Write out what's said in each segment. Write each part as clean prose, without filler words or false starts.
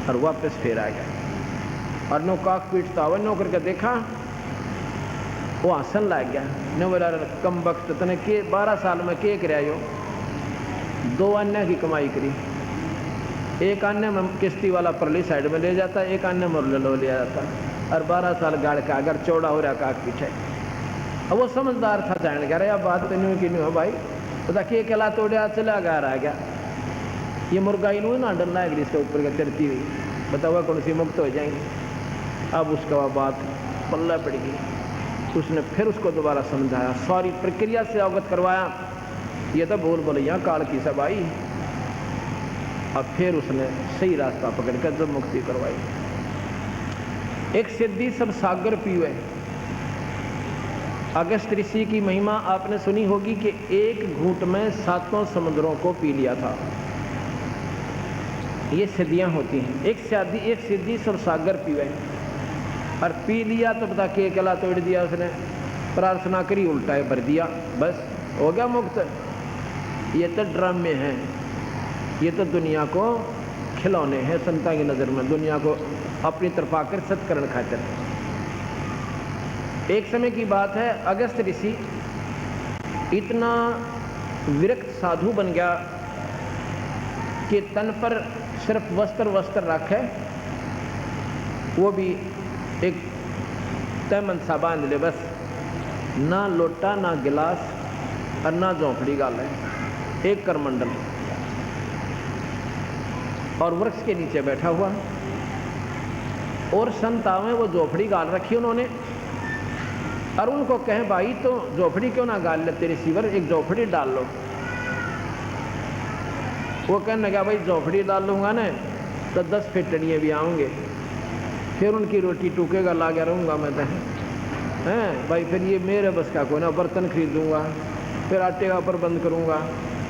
और वापस फिर आ गया। और नो काक पीटता हुआ नो करके देखा, वो हंसन लग गया। नो बोला कम वक्त तने के 12 साल में के कराया यो, 2 अन्य की कमाई करी, एक अन्य में किश्ती वाला परली साइड में ले जाता, एक अन्य में लो लिया जाता, और 12 साल गाड़ का अगर चौड़ा हो रहा काक पीछे। अब वो समझदार था, जान कह रहे अब बात तो नहीं की नहीं हो भाई, पता के कला तोड़ा चला गार आ गया, ये मुर्गा इन्हों ना डरना है इसके ऊपर का चढ़ती हुई, बताओ कौन सी मुक्त हो जाएंगे। अब उसका बात पल्ला पड़ गई, उसने फिर उसको दोबारा समझाया, सारी प्रक्रिया से अवगत करवाया, ये तो भूल भुलैया काल की सब आई। अब फिर उसने सही रास्ता पकड़कर जब मुक्ति करवाई। एक सिद्धि सब सागर पीवे। अगस्त ऋषि की महिमा आपने सुनी होगी कि एक घूंट में 7 समुद्रों को पी लिया था। ये सिद्धियां होती हैं। एक सिद्धि सब सागर पीवे, और पी लिया तो पता के कला तोड़ दिया उसने, प्रार्थना करी उल्टा भर दिया, बस हो गया मुक्त। ये तो ड्रामे हैं, ये तो दुनिया को खिलौने हैं संता की नज़र में, दुनिया को अपनी तरफ आकर्षित करने खातिर। एक समय की बात है, अगस्त ऋषि इतना विरक्त साधु बन गया कि तन पर सिर्फ वस्त्र रखे, वो भी एक तैमन सा बांध ले, बस ना लोटा ना गिलास और ना झोंपड़ी गाले, एक करमंडल, और वृक्ष के नीचे बैठा हुआ। और संत आवे वो झोपड़ी गाल रखी उन्होंने, और उनको कहें भाई तो झोपड़ी क्यों ना गाल लेते रिसीवर, एक झोपड़ी डाल लो। वो कहने लगा भाई झोपड़ी डाल लूंगा ना तो 10 फिटड़िए भी आऊँगे, फिर उनकी रोटी टूकेगा ला गया रहूँगा मैं तो, हैं भाई फिर ये मेरे बस का कोई ना, बर्तन खरीदूँगा, फिर आटे का प्रबंध करूँगा,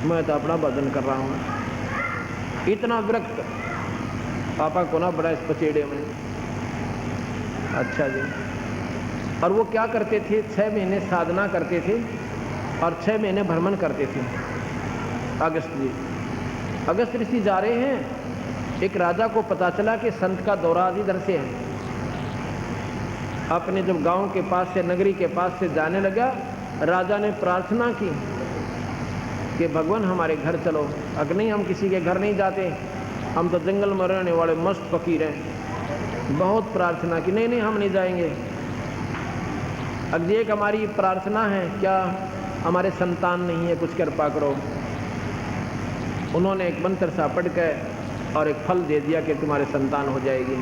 मैं तो अपना भजन कर रहा हूँ। इतना विरक्त पापा को ना बड़ा इस पचेड़े में। अच्छा जी। और वो क्या करते थे, 6 महीने साधना करते थे और 6 महीने भ्रमण करते थे। अगस्त ऋषि जा रहे हैं, एक राजा को पता चला कि संत का दौरा इधर से है। अपने जब गांव के पास से, नगरी के पास से जाने लगा, राजा ने प्रार्थना की कि भगवान हमारे घर चलो। अगर नहीं, हम किसी के घर नहीं जाते, हम तो जंगल में रहने वाले मस्त फकीर हैं। बहुत प्रार्थना की, नहीं हम नहीं जाएंगे। अब एक हमारी प्रार्थना है, क्या हमारे संतान नहीं है, कुछ कृपा करो। उन्होंने एक मंत्र सा पढ़ के और एक फल दे दिया कि तुम्हारे संतान हो जाएगी,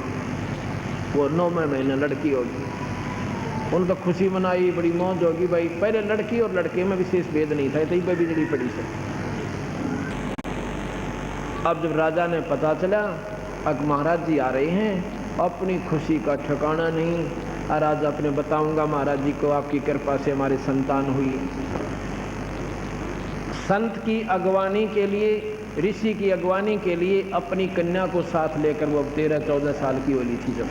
वो 9वें महीने लड़की होगी। उनको खुशी मनाई, बड़ी मौज होगी भाई। पहले लड़की और लड़के में विशेष भेद नहीं था, तही भी जड़ी पड़ी से। अब जब राजा ने पता चला अब महाराज जी आ रहे हैं, अपनी खुशी का ठिकाना नहीं। राजा अपने बताऊंगा महाराज जी को, आपकी कृपा से हमारी संतान हुई। संत की अगवानी के लिए, ऋषि की अगवानी के लिए अपनी कन्या को साथ लेकर वो 13-14 साल की होली थी। जब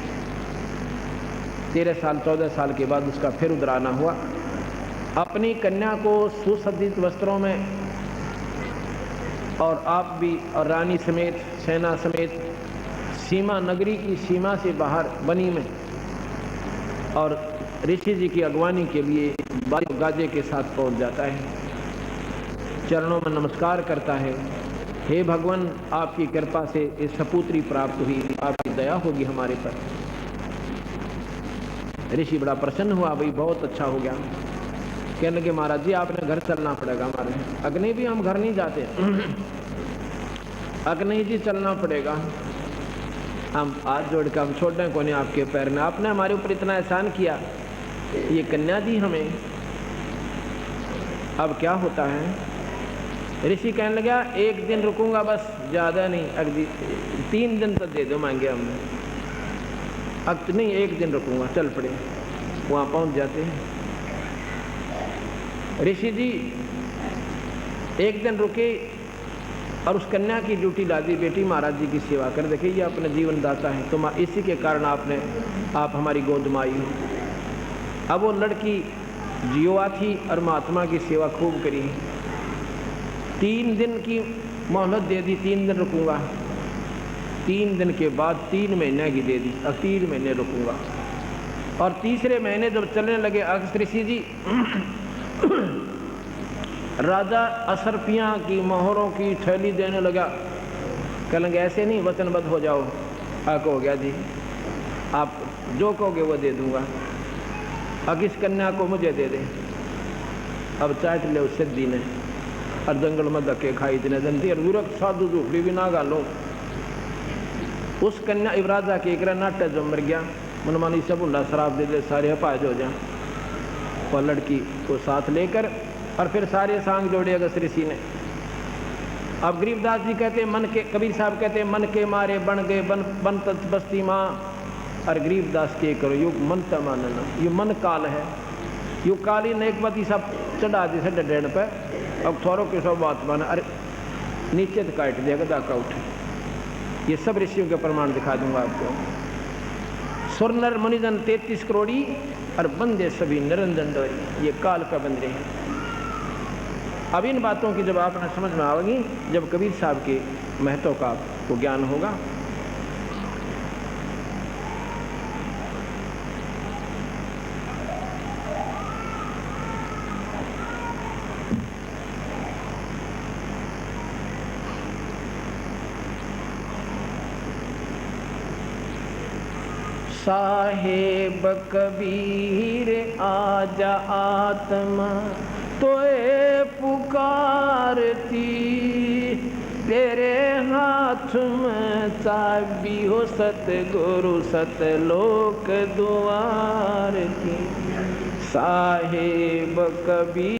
13-14 साल के बाद उसका फिर उधराना हुआ। अपनी कन्या को सुसज्जित वस्त्रों में, और आप भी, और रानी समेत, सेना समेत, सीमा, नगरी की सीमा से बाहर बनी में, और ऋषि जी की अगवानी के लिए बाजे गाजे के साथ पहुंच जाता है। चरणों में नमस्कार करता है, हे भगवान आपकी कृपा से इस सपुत्री प्राप्त हुई, आपकी दया होगी हमारे पर। ऋषि बड़ा प्रसन्न हुआ, भाई बहुत अच्छा हो गया। कहने लगे महाराज जी आपने घर चलना पड़ेगा हमारे। अग्नि भी हम घर नहीं जाते। अग्नि जी चलना पड़ेगा, हम हाथ जोड़ कर हम छोड़ दें कोने आपके पैर में। आपने हमारे ऊपर इतना एहसान किया, ये कन्या दी हमें, अब क्या होता है। ऋषि कहने लगा 1 दिन रुकूंगा बस, ज़्यादा नहीं, अगली 3 दिन तक दे दो मांगे हमने। अब तो नहीं, 1 दिन रुकूंगा, चल पड़े। वहाँ पहुँच जाते हैं। ऋषि जी 1 दिन रुके और उस कन्या की ड्यूटी ला दी, बेटी महाराज जी की सेवा कर। देखिए ये अपने जीवन दाता है, तो इसी के कारण आप हमारी गोद में आई हो। अब वो लड़की जियोआ थी और महात्मा की सेवा खूब करी। 3 दिन की मोहलत दे दी, 3 दिन रुकूंगा। 3 दिन के बाद 3 महीने की दे दी। अब 3 महीने रुकूंगा। और तीसरे महीने जब चलने लगे अगस्त ऋषि जी, राजा असरफियाँ की मोहरों की थैली देने लगा। कहेंगे ऐसे नहीं, वचनबद्ध हो जाओ। आक हो गया जी, आप जो कहोगे वो दे दूंगा। अब इस कन्या को मुझे दे दे। अब चाट ले उस सिद्धि ने, और जंगल में धक्के खाई इतने दिन थी, और विरक्त साधु झूपड़ी भी ना गालो। उस कन्या राजा के एक नाट्य जो मर गया, मनमानी सब उल्ला शराब दे दे, सारे अपाज हो जाए। और लड़की को साथ लेकर और फिर सारे सांग जोड़े अगस्त ऋषि ने। अब गरीबदास जी कहते मन के, कबीर साहब कहते मन के मारे बन गए बन तत् बस्ती माँ। और गरीबदास के करो युग मन तमानना, ये मन काल है। यु काली ने एक बात सब चढ़ा दी से डेढ़ पे। अब थोड़ो के सब बात माना, अरे नीचे तो काट दिया गदा का उठे। ये सब ऋषियों के प्रमाण दिखा दूंगा आपको। सुरनर मणिजन 33 करोड़ी और बंदे सभी निरंजन डोरी, ये काल का बंदे हैं। अब इन बातों की जब आपने समझ में आएगी, जब कबीर साहब के महत्व का आपको ज्ञान होगा। साहेब कबीर आजा आत्मा तोए पुकारती, तेरे हाथ में चाबी हो सतगुरु सतलोक द्वार की। साहेब कबीर